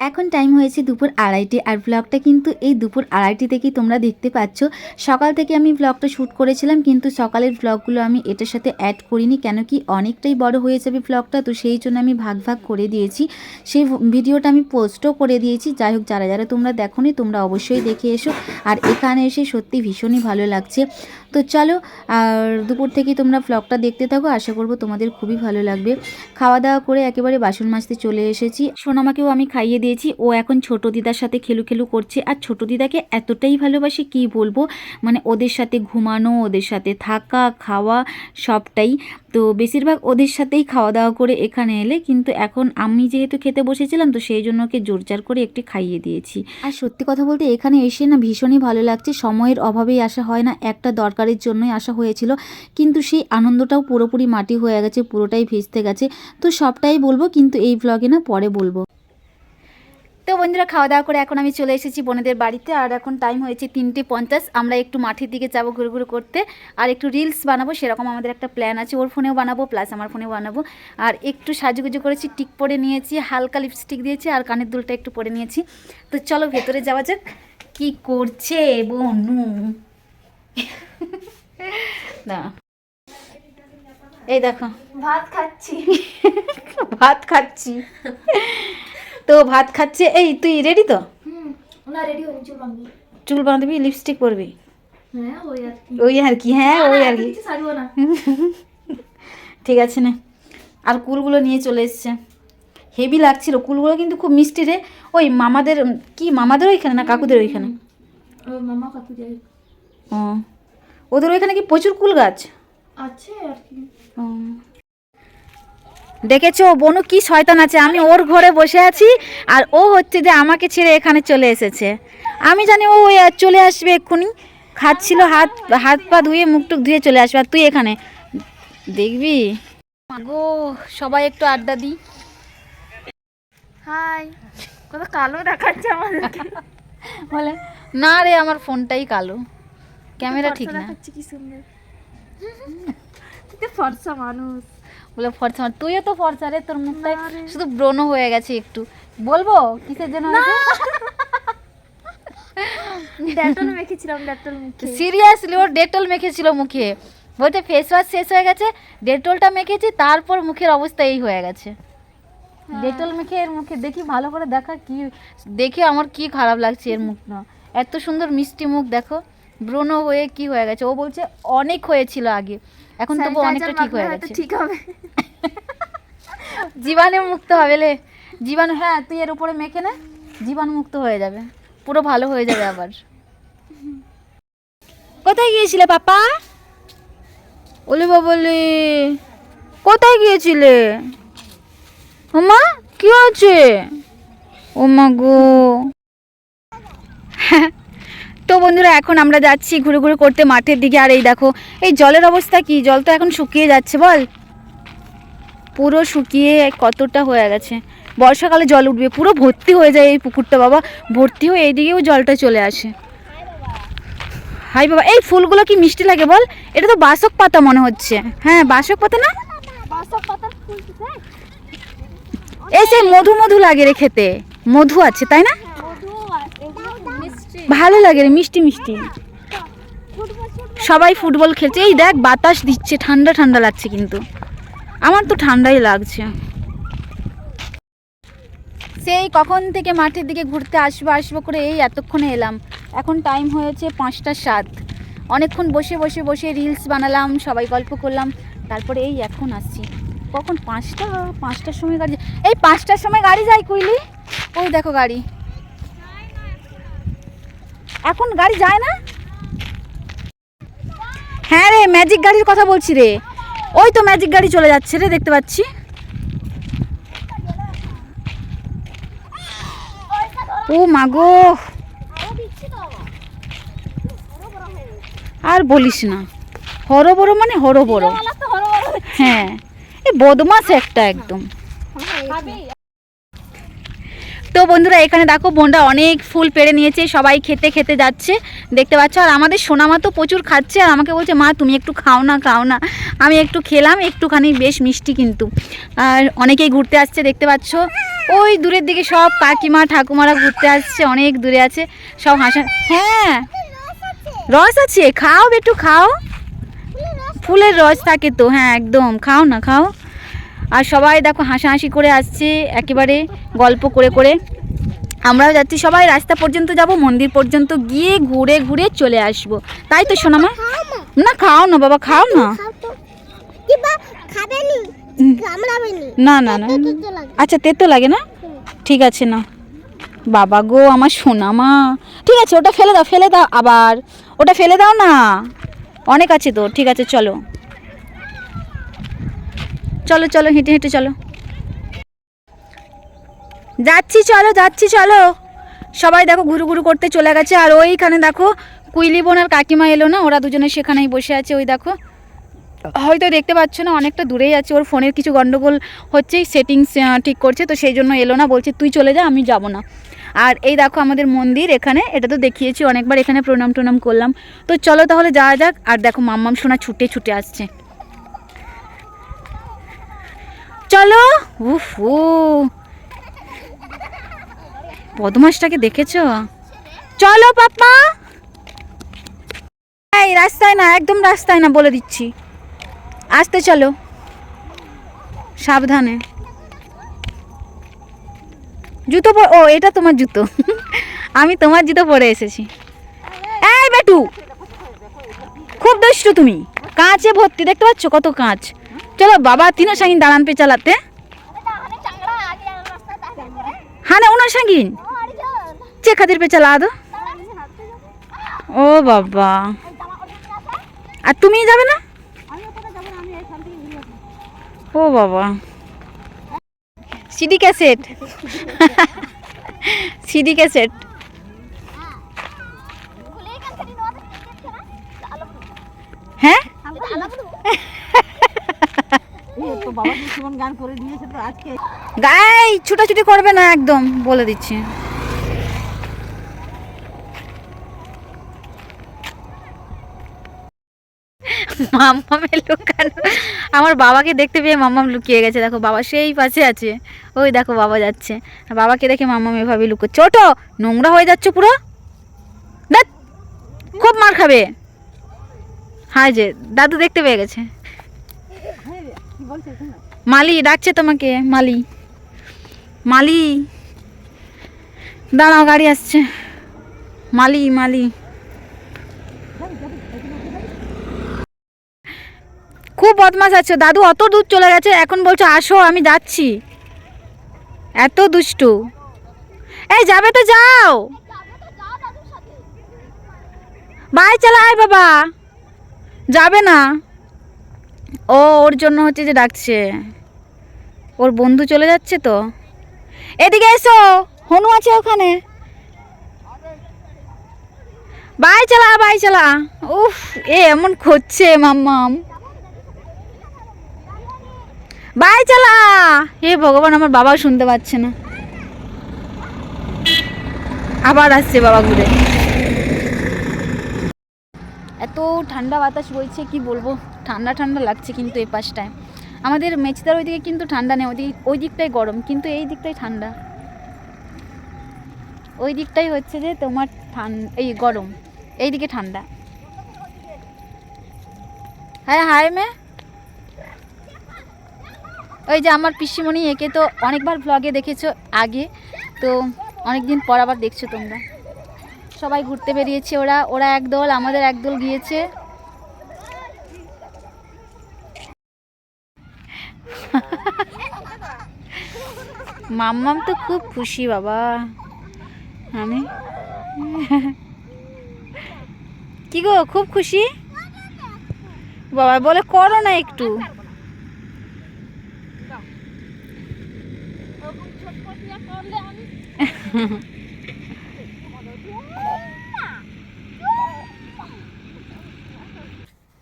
এখন টাইম হয়েছে দুপুর 2:30 আর ব্লগটা কিন্তু এই দুপুর 2:30 থেকেই তোমরা দেখতে পাচ্ছ। সকাল থেকে আমি ব্লগটা শ্যুট করেছিলাম, কিন্তু সকালের ব্লগগুলো আমি এটার সাথে অ্যাড করিনি, কেন কি অনেকটাই বড় হয়ে যাবে ব্লগটা, তো সেই জন্য আমি ভাগ ভাগ করে দিয়েছি। সেই ভিডিওটা আমি পোস্টও করে দিয়েছি। যাই হোক, যারা যারা তোমরা দেখোনি তোমরা অবশ্যই দেখে এসো। আর এখানে এসে সত্যি ভীষণই ভালো লাগছে। তো চলো, আর দুপুর থেকেই তোমরা ব্লগটা দেখতে থাকো, আশা করবো তোমাদের খুবই ভালো লাগবে। খাওয়া দাওয়া করে একেবারে বাসন মাজতে চলে এসেছি। সোনামাকেও আমি খাইয়ে দিয়েছি, ও এখন ছোট দিদার সাথে খেলু খেলু করছে। আর ছোট দিদাকে এতটাই ভালোবাসি কি বলবো, মানে ওদের সাথে ঘুমানো, ওদের সাথে থাকা, খাওয়া সবটাই। তো বেশিরভাগ ওদের সাথেই খাওয়া দাওয়া করে এখানে এলে, কিন্তু এখন আমি যেহেতু খেতে বসেছিলাম তো সেই জন্য ওকে জোরজার করে একটু খাইয়ে দিয়েছি। আর সত্যি কথা বলতে এখানে এসে না ভীষণই ভালো লাগছে। সময়ের অভাবেই আসা হয় না, একটা দরকারের জন্যই আসা হয়েছিল, কিন্তু সেই আনন্দটাও পুরোপুরি মাটি হয়ে গেছে, পুরোটাই ভেস্তে গেছে। তো সবটাই বলবো, কিন্তু এই ব্লগে না পরে বলবো। তো বন্ধুরা, খাওয়া দাওয়া করে এখন আমি চলে এসেছি বোনেদের বাড়িতে। আর এখন টাইম হয়েছে 3:50। আমরা একটু মাঠের দিকে যাবো ঘুরে ঘুরে করতে, আর একটু রিলস বানাবো, সেরকম আমাদের একটা প্ল্যান আছে। ওর ফোনেও বানাবো প্লাস আমার ফোনেও বানাবো। আর একটু সাজুগুজু করেছি, টিক পরে নিয়েছি, হালকা লিপস্টিক দিয়েছি, আর কানের দুলটা একটু পরে নিয়েছি। তো চলো ভেতরে যাওয়া যাক। কি করছে বনু? না, এই দেখো ভাত খাচ্ছি। ভাত খাচ্ছি। তো ভাত খাচ্ছে। এই তুই রেডি তো? না, রেডি হয়ে চুল বাঁধবো। চুল বাঁধবি, লিপস্টিক পরবি? হ্যাঁ, ওই আর কি। ওই আর কি, হ্যাঁ ওই আর কি। কিছু সারবো না। ঠিক আছে না। আর কুলগুলো নিয়ে চলে এসছে, হেভি লাগছিল কুলগুলো, কিন্তু খুব মিষ্টি রে। ওই মামাদের, কি মামাদের ওইখানে না কাকুদের ওইখানে? ও মামা কাকু যাই। ও, ওদের ওইখানে কি প্রচুর কুল গাছ আছে আর কি। ও, দেখেছো বনু কি শয়তান আছে। আমি ওর ঘরে বসে আছি আর ও হচ্ছে যে আমাকে ছেড়ে এখানে চলে এসেছে। আমি জানি ও চলে আসবে এক্ষুনি, খাচ্ছিল, হাত হাত পা ধুয়ে মুখ টুক ধুয়ে চলে আসবে, আর তুই এখানে দেখবি। গো, সবাই একটু আড্ডা দিই। হাই, কত কালো দেখাচ্ছে আমাদেরকে। বলে না রে, আমার ফোনটাই কালো, ক্যামেরা ঠিক না। দেখাচ্ছে কি সুন্দর। তুই ফর্সা মানুষ। বলে ফর্সা, তুইও তো ফর্সা রে, তোর মুখটাই শুধু ব্রণ হয়ে গেছে একটু। বলবো কিসের জন্য হয়েছে? ডেটল মেখেছিলাম, ডেটল মুখে। সিরিয়াসলি ওর ডেটল মেখেছিল মুখে, বলতে ফেস ওয়াশ শেষ হয়ে গেছে, ডেটলটা মেখেছি, তারপর মুখের অবস্থা এই হয়ে গেছে। ডেটল মেখে এর মুখে দেখি ভালো করে দেখা, কি দেখে আমার কি খারাপ লাগছে এর মুখটা। এত সুন্দর মিষ্টি মুখ, দেখো ব্রণ হয়ে কি হয়ে গেছে। ও বলছে অনেক হয়েছিল আগে, এখন তবু অনেকটা ঠিক হয়ে গেছে। ঠিক হবে, জীবাণু মুক্ত হবে লে, জীবাণু। হ্যাঁ তুই এর উপরে মেখে নে, জীবাণু মুক্ত হয়ে যাবে, পুরো ভালো হয়ে যাবে আবার। কোথায় গিয়েছিলে পাপা? ওলে বাবলে, কোথায় গিয়েছিলে? ওমা কি আছে? ও মা গো। তো বন্ধুরা, এখন আমরা যাচ্ছি ঘুরে ঘুরে করতে মাঠের দিকে। আর এই দেখো এই জলের অবস্থা কি, জল তো এখন শুকিয়ে যাচ্ছে, বল পুরো শুকিয়ে কতটা হয়ে গেছে। বর্ষাকালে জল উঠবে, পুরো ভর্তি হয়ে যায় এই পুকুরটা বাবা, ভর্তি হয়ে এইদিকেও জলটা চলে আসে। হাই বাবা, এই ফুলগুলো কি মিষ্টি লাগে বল। এটা তো বাসক পাতা মনে হচ্ছে। হ্যাঁ বাসক পাতা না, বাসক পাতার ফুল তো। এই সেই মধু মধু লাগে রে খেতে, মধু আছে তাই না, ভালো লাগে রে, মিষ্টি মিষ্টি। সবাই ফুটবল খেলছে, এই দেখ বাতাস দিচ্ছে, ঠান্ডা ঠান্ডা লাগছে, কিন্তু আমার তো ঠান্ডাই লাগছে। সেই কখন থেকে মাঠের দিকে ঘুরতে আসবো আসবো করে এই এতক্ষণে এলাম। এখন টাইম হয়েছে 5:07। অনেকক্ষণ বসে বসে বসে রিলস বানালাম, সবাই গল্প করলাম, তারপরে এই এখন আসছি। কখন 5টার সময় গাড়ি, এই 5টার সময় গাড়ি যায় কুইলি। ওই দেখো গাড়ি, এখন গাড়ি যায় না। হ্যাঁ রে, ম্যাজিক গাড়ির কথা বলছি রে, ওই তো ম্যাজিক গাড়ি চলে যাচ্ছে রে, দেখতে পাচ্ছি। ও মাগো, আর বলিস না, হরবড় মানে হরবড়। হ্যাঁ, এই বদমাস একটা একদম। তো বন্ধুরা, এখানে দেখো বোনরা অনেক ফুল পেড়ে নিয়েছে, সবাই খেতে খেতে যাচ্ছে, দেখতে পাচ্ছ। আর আমাদের সোনামা তো প্রচুর খাচ্ছে, আর আমাকে বলছে মা তুমি একটু খাও না খাও না। আমি একটু খেলাম, একটুখানি, বেশ মিষ্টি কিন্তু। আর অনেকেই ঘুরতে আসছে দেখতে পাচ্ছ। ওই দূরের দিকে সব কাকিমা ঠাকুমারা ঘুরতে আসছে, অনেক দূরে আছে সব হাসা। হ্যাঁ রস আছে, খাও একটু খাও, ফুলের রস থাকে তো, হ্যাঁ একদম খাও না খাও। আর সবাই দেখো হাসাহাসি করে আসছে একেবারে গল্প করে করে। আমরাও যাচ্ছি, সবাই রাস্তা পর্যন্ত যাব, মন্দির পর্যন্ত গিয়ে ঘুরে ঘুরে চলে আসবো, তাই তো সোনামা? না খাও না বাবা, খাও না। না না না, আচ্ছা তেতো লাগে না, ঠিক আছে না বাবা গো আমার সোনামা, ঠিক আছে ওটা ফেলে দাও, ফেলে দাও আবার, ওটা ফেলে দাও না, অনেক আছে তো, ঠিক আছে চলো চলো চলো, হেঁটে হেঁটে চলো, যাচ্ছি চলো যাচ্ছি চলো। সবাই দেখো ঘুরু ঘুরু করতে চলে গেছে। আর ওইখানে দেখো কুইলি বোন আর কাকিমা এলো না, ওরা দুজনে সেখানেই বসে আছে। ওই দেখো, হয়তো দেখতে পাচ্ছ না, অনেকটা দূরেই আছে, ওর ফোনের কিছু গন্ডগোল হচ্ছে, সেটিংস ঠিক করছে, তো সেই জন্য এলো না, বলছে তুই চলে যা আমি যাব না। আর এই দেখো আমাদের মন্দির এখানে, এটা তো দেখিয়েছি অনেকবার, এখানে প্রণাম টনাম করলাম। তো চলো তাহলে যাওয়া যাক। আর দেখো মাম্মাম সোনা ছুটে ছুটে আসছে, চলো। উফ ও বদমাসটাকে দেখেছো, চলো পাপা। এই রাস্তায় না, একদম রাস্তায় না বলে দিচ্ছি, আসতে চলো সাবধানে। জুতো ও এটা তোমার জুতো আমি তোমার জুতো পরে এসেছি। এই বেটু খুব দুষ্টু তুমি, কাঁচে ভর্তি, দেখতে পাচ্ছ কত কাঁচ। চলো বাবা তিনো সাঙ্গিন দাঁড়ান পে চালাতে, হ্যাঁ না উনার সাঙ্গিন চে খাতির পে চালা দো। ও বাবা, আর তুমি যাবে না? ও বাবা, সিডি ক্যাসেট সিডি ক্যাসেট। হ্যাঁ গাই ছুটাছুটি করবে না একদম, বলে দিচ্ছি। মাম্মামে লুকানো, আমার বাবাকে দেখতে পেয়ে মাম্মাম লুকিয়ে গেছে। দেখো বাবা সেই পাশে আছে, ওই দেখো বাবা যাচ্ছে, বাবাকে দেখে মাম্মাম এভাবে লুকোচ্ছে। ছোট নোংরা হয়ে যাচ্ছে পুরো, দেখ খুব মার খাবে। হাই যে দাদু দেখতে পেয়ে গেছে, মালি ডাকছে তোমাকে, মালি মালি দাঁড়াও গাড়ি আসছে, মালি মালি। খুব বদমাশ আছে দাদু, অত দূর চলে গেছে, এখন বলছো আসো আমি যাচ্ছি, এত দুষ্টু। এই যাবে তো যাও, বাই চালায় বাবা, যাবে না ও, ওর জন্য হচ্ছে যে ডাকছে, ওর বন্ধু চলে যাচ্ছে তো। এদিকে এসো, হনু আছে ওখানে, বাই চালা বাই চালা। উফ এ এমন খুঁজছে মাম্মাম, বাই চালা। হে ভগবান, আমার বাবাও শুনতে পাচ্ছে না, আবার আসছে বাবা ঘুরে। এত ঠান্ডা বাতাস বইছে কি বলবো, ঠান্ডা ঠান্ডা লাগছে। কিন্তু এই পাশটায় আমাদের মেচদার ওইদিকে কিন্তু ঠান্ডা নেই, ওই দিকটাই গরম, কিন্তু এই দিকটাই ঠান্ডা। ওই দিকটাই হচ্ছে যে তোমার এই গরম, এইদিকে ঠান্ডা। হ্যাঁ হায় মে, ওই যে আমার পিসিমণি, একে তো অনেকবার ব্লগে দেখেছো আগে, তো অনেকদিন পর আবার দেখছো তোমরা। সবাই ঘুরতে বেরিয়েছে, ওরা ওরা একদল, আমাদের একদল গিয়েছে। মাম্মাম তো খুব খুশি বাবা, আমি কি গো খুব খুশি বাবা, বলে করো না একটু।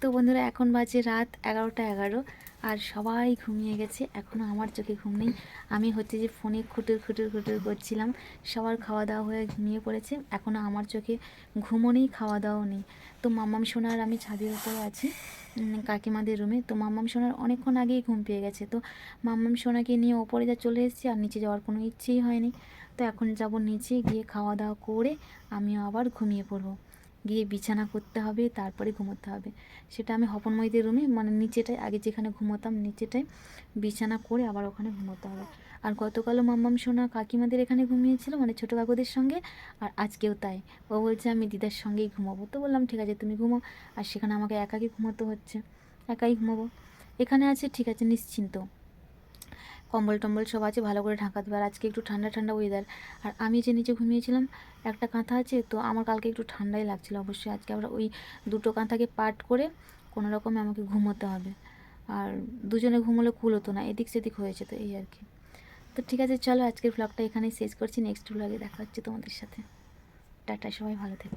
তো বন্ধুরা এখন বাজে রাত 11:11 আর সবাই ঘুমিয়ে গেছে, এখনও আমার চোখে ঘুম নেই। আমি হচ্ছে যে ফোনে খুটুর খুটুর খুটুর করছিলাম, সবার খাওয়া দাওয়া হয়ে ঘুমিয়ে পড়েছে, এখনও আমার চোখে ঘুমও নেই, খাওয়া দাওয়াও নেই। তো মাম্মাম সোনার আমি ছাদের উপরে আছি, কাকিমাদের রুমে। তো মাম্মাম সোনার অনেকক্ষণ আগেই ঘুম পেয়ে গেছে। তো মাম্মাম সোনাকে নিয়ে ওপরে চলে এসেছি, আর নিচে যাওয়ার কোনো ইচ্ছেই হয়নি। তো এখন যাব নিচে, গিয়ে খাওয়া দাওয়া করে আমিও আবার ঘুমিয়ে পড়বো। গিয়ে বিছানা করতে হবে, তারপরে ঘুমোতে হবে। সেটা আমি হপনময়ীদের রুমে, মানে নিচেটায় আগে যেখানে ঘুমোতাম নিচেটায় বিছানা করে আবার ওখানে ঘুমোতে হবে। আর গতকালও মাম্মাম সোনা কাকিমাদের এখানে ঘুমিয়েছিল, মানে ছোটো কাকুদের সঙ্গে, আর আজকেও তাই। ও বলছে আমি দিদার সঙ্গেই ঘুমাবো। তো বললাম ঠিক আছে তুমি ঘুমো। আর সেখানে আমাকে একাই ঘুমোতে হচ্ছে, একাই ঘুমাবো। এখানে আছে ঠিক আছে, নিশ্চিন্ত, কম্বল টম্বল সব আছে, ভালো করে ঢাকা দেবে। আর আজকে একটু ঠান্ডা ঠান্ডা ওয়েদার। আর আমি যে নিচে ঘুমিয়েছিলাম একটা কাঁথা আছে, তো আমার কালকে একটু ঠান্ডাই লাগছিল অবশ্যই। আজকে আবার ওই দুটো কাঁথাকে পাট করে কোনো রকমে আমাকে ঘুমোতে হবে। আর দুজনে ঘুমোলে কুল হতো না, এদিক সেদিক হয়েছে, তো এই আর কি। তো ঠিক আছে চলো, আজকের ব্লগটা এখানেই শেষ করছি। নেক্সট ব্লগে দেখা হচ্ছে তোমাদের সাথে। টাটা, সবাই ভালো থেকো।